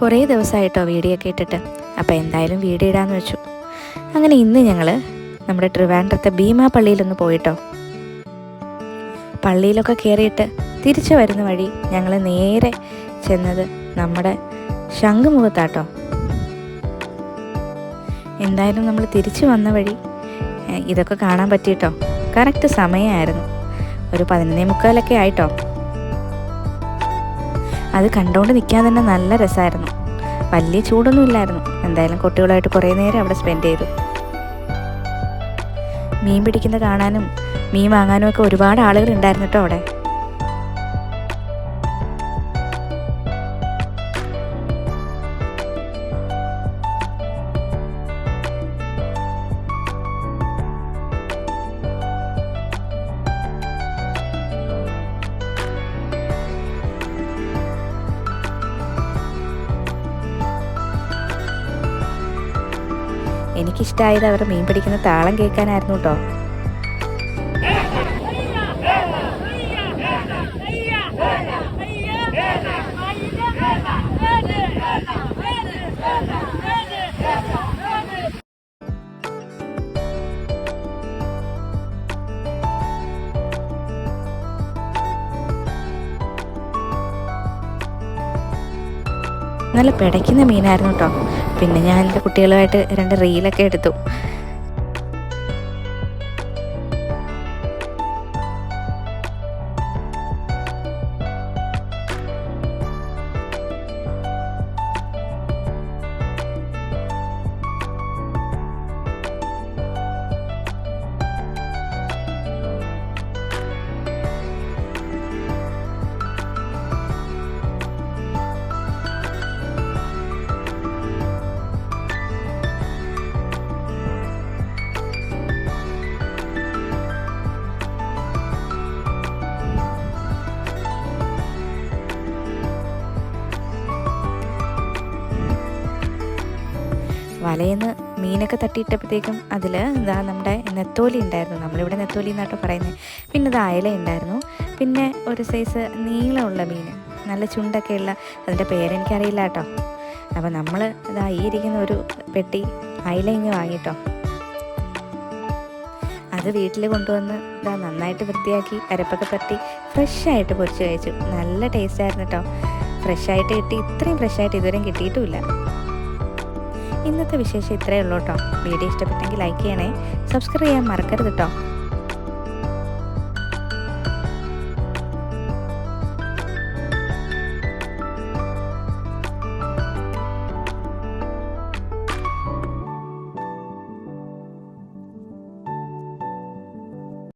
കുറേ ദിവസമായിട്ടോ വീഡിയോ ഒക്കെ ഇട്ടിട്ട്. അപ്പോൾ എന്തായാലും വീഡിയോ ഇടാമെന്ന് വെച്ചു. അങ്ങനെ ഇന്ന് ഞങ്ങൾ നമ്മുടെ ട്രിവാൻഡ്രത്തെ ഭീമാ പള്ളിയിലൊന്ന് പോയിട്ടോ. പള്ളിയിലൊക്കെ കയറിയിട്ട് തിരിച്ചു വരുന്ന വഴി ഞങ്ങൾ നേരെ ചെന്നത് നമ്മുടെ ശംഖുമുഖത്താട്ടോ. എന്തായാലും നമ്മൾ തിരിച്ചു വന്ന വഴി ഇതൊക്കെ കാണാൻ പറ്റിയിട്ടോ. കറക്റ്റ് സമയമായിരുന്നു, ഒരു 11:45 ആയിട്ടോ. അത് കണ്ടുകൊണ്ട് നിൽക്കാൻ തന്നെ നല്ല രസമായിരുന്നു. വലിയ ചൂടൊന്നും ഇല്ലായിരുന്നു. എന്തായാലും കുട്ടികളായിട്ട് കുറേ നേരം അവിടെ സ്പെൻഡ് ചെയ്തു. മീൻ പിടിക്കുന്നത് കാണാനും മീൻ വാങ്ങാനും ഒക്കെ ഒരുപാട് ആളുകൾ ഉണ്ടായിരുന്നു കേട്ടോ അവിടെ. എനിക്കിഷ്ടമായത് അവർ മീൻ പിടിക്കുന്ന താളം കേൾക്കാനായിരുന്നു കേട്ടോ. നല്ല പിടയ്ക്കുന്ന മീനായിരുന്നു കേട്ടോ. പിന്നെ ഞാൻ എൻ്റെ കുട്ടികളുമായിട്ട് 2 റീലൊക്കെ എടുത്തു. വലയിൽ നിന്ന് മീനൊക്കെ തട്ടിയിട്ടപ്പോഴത്തേക്കും അതിൽ ഇതാ നമ്മുടെ നെത്തോലി ഉണ്ടായിരുന്നു. നമ്മളിവിടെ നെത്തോലി എന്നാട്ടോ പറയുന്നത്. പിന്നെ ഇത് അയല ഉണ്ടായിരുന്നു. പിന്നെ ഒരു സൈസ് നീളമുള്ള മീൻ, നല്ല ചുണ്ടൊക്കെ ഉള്ള, അതിൻ്റെ പേരെനിക്കറിയില്ല കേട്ടോ. അപ്പോൾ നമ്മൾ ഇതാ ഈ ഇരിക്കുന്ന ഒരു പെട്ടി അയല ഇങ്ങ് വാങ്ങിട്ടോ. അത് വീട്ടിൽ കൊണ്ടുവന്ന് ഇതാ നന്നായിട്ട് വൃത്തിയാക്കി അരപ്പൊക്കെ പറ്റി ഫ്രഷായിട്ട് പൊരിച്ച് കഴിച്ചു. നല്ല ടേസ്റ്റായിരുന്നു കേട്ടോ. ഫ്രഷായിട്ട് കിട്ടി. ഇത്രയും ഫ്രഷായിട്ട് ഇതുവരെയും കിട്ടിയിട്ടുമില്ല. ഇന്നത്തെ വിശേഷം ഇത്രയേ ഉള്ളൂ കേട്ടോ. വീഡിയോ ഇഷ്ടപ്പെട്ടെങ്കിൽ ലൈക്ക് ചെയ്യണേ, സബ്സ്ക്രൈബ് ചെയ്യാൻ മറക്കരുത് കേട്ടോ.